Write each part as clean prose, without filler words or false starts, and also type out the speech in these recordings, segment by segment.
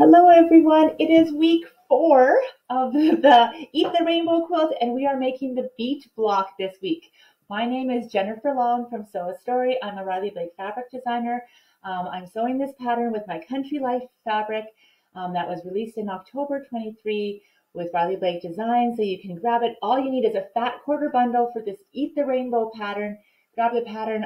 Hello everyone, it is week 4 of the Eat the Rainbow quilt and we are making the Beet block this week. My name is Jennifer Long from Sew a Story. I'm a Riley Blake fabric designer. I'm sewing this pattern with my Country Life fabric that was released in October 23 with Riley Blake Design, so you can grab it. All you need is a fat quarter bundle for this Eat the Rainbow pattern. Grab the pattern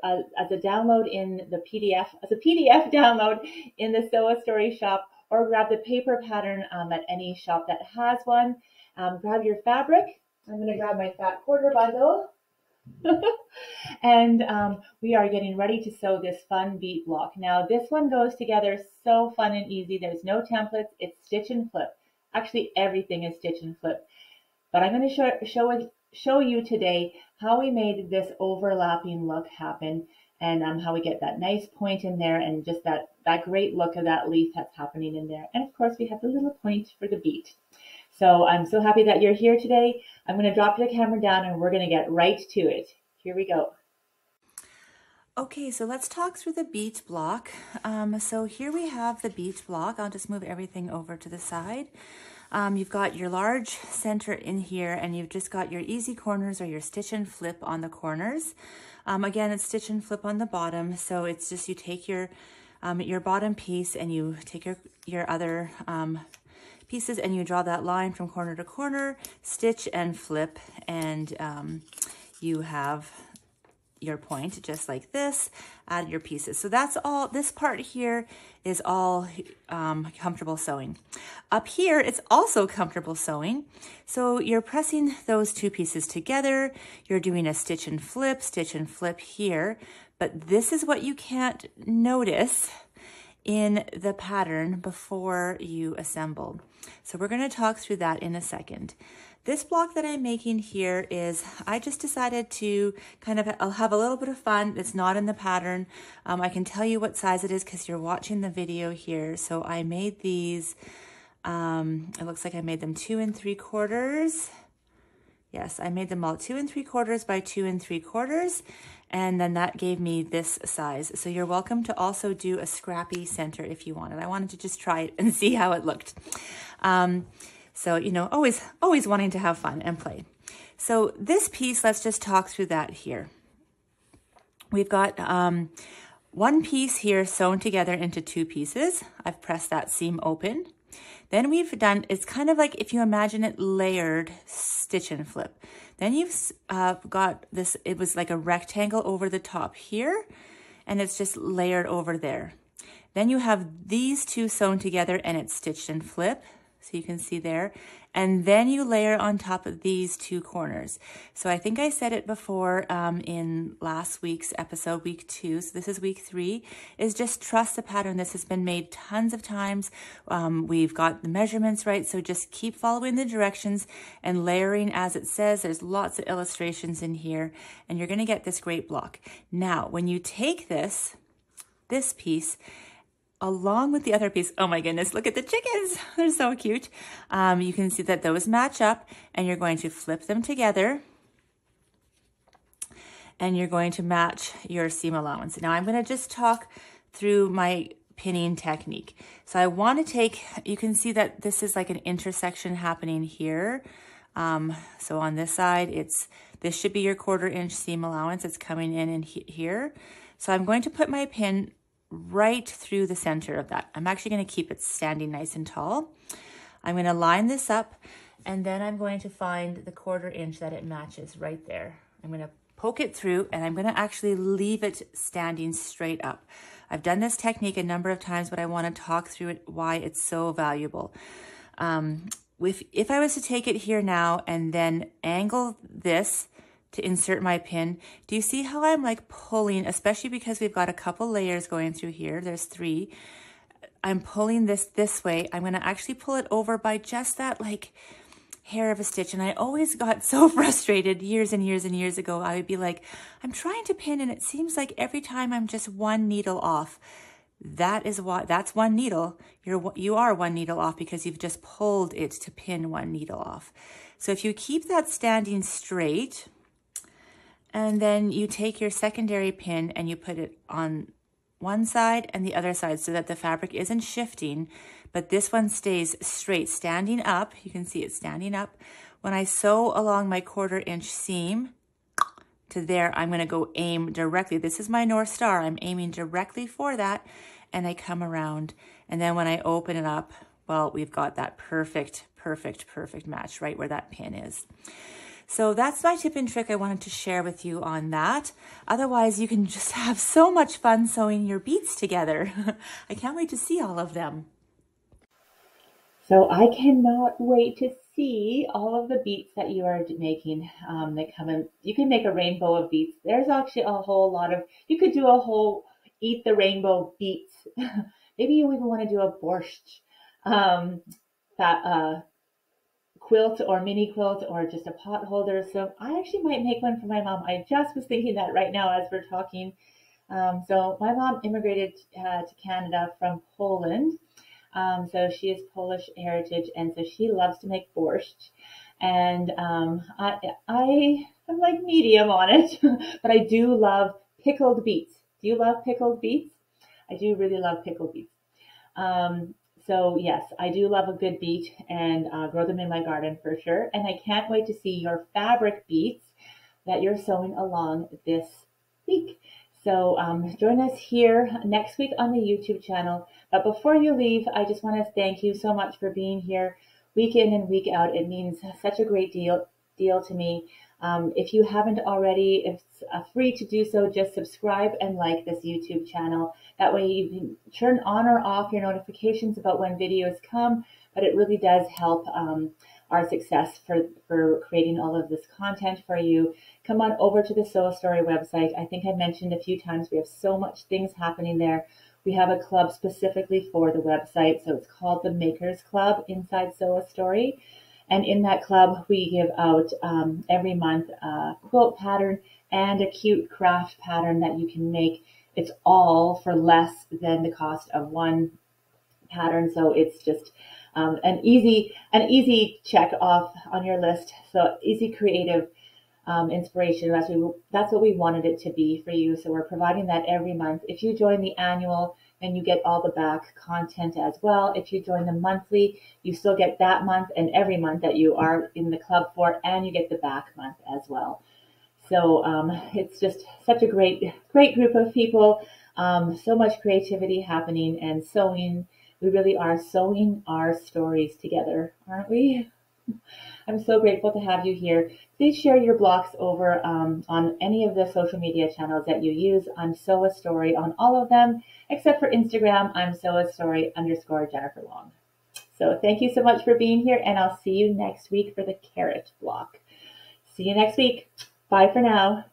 as a download in the PDF, as a PDF download in the Sew a Story shop, or grab the paper pattern at any shop that has one. Grab your fabric. I'm going to grab my fat quarter bundle. And we are getting ready to sew this fun bead block. Now this one goes together so fun and easy. There's no templates. It's stitch and flip. Actually, everything is stitch and flip. But I'm going to show you today how we made this overlapping look happen, and how we get that nice point in there, and just that great look of that leaf that's happening in there. And of course, we have the little point for the beat. So I'm so happy that you're here today. I'm going to drop the camera down and we're going to get right to it. Here we go. Okay, so let's talk through the beat block. So here we have the beat block. I'll just move everything over to the side. You've got your large center in here, and you've just got your easy corners or your stitch and flip on the corners. Again, it's stitch and flip on the bottom. So it's just you take your bottom piece and you take your other pieces and you draw that line from corner to corner, stitch and flip, and you have your point just like this, add your pieces. So that's all. This part here is all comfortable sewing. Up here, it's also comfortable sewing. So you're pressing those two pieces together. You're doing a stitch and flip here. But this is what you can't notice in the pattern before you assemble. So we're going to talk through that in a second. This block that I'm making here is, I just decided to kind of, I'll have a little bit of fun. It's not in the pattern. I can tell you what size it is because you're watching the video here. So I made these, it looks like I made them 2 3/4. Yes, I made them all 2 3/4 by 2 3/4. And then that gave me this size. So you're welcome to also do a scrappy center if you wanted. I wanted to just try it and see how it looked. So, you know, always wanting to have fun and play. So this piece, let's just talk through that here. We've got one piece here sewn together into 2 pieces. I've pressed that seam open. Then we've done, it's kind of like if you imagine it layered stitch and flip. Then you've got this, it was like a rectangle over the top here, and it's just layered over there. Then you have these 2 sewn together and it's stitched and flip. So you can see there, and then you layer on top of these 2 corners. So I think I said it before in last week's episode, week 2. So this is week 3, is just trust the pattern. This has been made tons of times. We've got the measurements right. So just keep following the directions and layering as it says. There's lots of illustrations in here, and you're going to get this great block. Now, when you take this piece, along with the other piece, oh my goodness, look at the chickens. They're so cute. You can see that those match up, and you're going to flip them together, and you're going to match your seam allowance. Now I'm going to just talk through my pinning technique. So I want to take, you can see that this is like an intersection happening here. So on this side, this should be your 1/4 inch seam allowance. It's coming in here. So I'm going to put my pin right through the center of that. I'm actually going to keep it standing nice and tall. I'm going to line this up, and then I'm going to find the 1/4 inch that it matches right there. I'm going to poke it through, and I'm going to actually leave it standing straight up. I've done this technique a number of times, but I want to talk through it, why it's so valuable. If I was to take it here now and then angle this to insert my pin, do you see how I'm like pulling, especially because we've got a couple layers going through here, there's 3. I'm pulling this way. I'm going to actually pull it over by just that like hair of a stitch. And I always got so frustrated years and years and years ago. I would be like, I'm trying to pin and it seems like every time I'm just 1 needle off. That's 1 needle. You are 1 needle off because you've just pulled it to pin 1 needle off. So if you keep that standing straight, and then you take your secondary pin and you put it on one side and the other side so that the fabric isn't shifting, but this one stays straight, standing up. You can see it standing up. When I sew along my 1/4 inch seam to there, I'm gonna go aim directly. This is my North Star. I'm aiming directly for that, and I come around. And then when I open it up, well, we've got that perfect match right where that pin is. So that's my tip and trick I wanted to share with you on that. Otherwise, you can just have so much fun sewing your beads together. I can't wait to see all of them. So I cannot wait to see all of the beets that you are making. They come in. You can make a rainbow of beets. There's actually a whole lot of. You could do a whole Eat the Rainbow beets. Maybe you even want to do a borscht, that quilt or mini quilt or just a pot holder. So I actually might make one for my mom. I just was thinking that right now as we're talking. So my mom immigrated to Canada from Poland. So she is Polish heritage, and so she loves to make borscht. And I am like medium on it, but I do love pickled beets. Do you love pickled beets? I do really love pickled beets. Um, so yes, I do love a good beet and grow them in my garden for sure. And I can't wait to see your fabric beets that you're sewing along this week. So join us here next week on the YouTube channel. But before you leave, I just want to thank you so much for being here week in and week out. It means such a great deal to me. If you haven't already, it's free to do so. Just subscribe and like this YouTube channel. That way you can turn on or off your notifications about when videos come. But it really does help our success for creating all of this content for you. Come on over to the Sew Story website. I think I mentioned a few times we have so much things happening there. We have a club specifically for the website, so it's called the Makers Club inside Sew Story. And in that club, we give out every month a quilt pattern and a cute craft pattern that you can make. It's all for less than the cost of one pattern, so it's just an easy check off on your list. So easy creative inspiration. That's what we wanted it to be for you. So we're providing that every month. If you join the annual, then you get all the back content as well. If you join the monthly, you still get that month and every month that you are in the club for, and you get the back month as well. So it's just such a great group of people. So much creativity happening and sewing. We really are sewing our stories together, aren't we? I'm so grateful to have you here. Please share your blocks over on any of the social media channels that you use. I'm Sew a Story on all of them, except for Instagram. I'm Sew a Story _ Jennifer Long. So thank you so much for being here, and I'll see you next week for the carrot block. See you next week. Bye for now.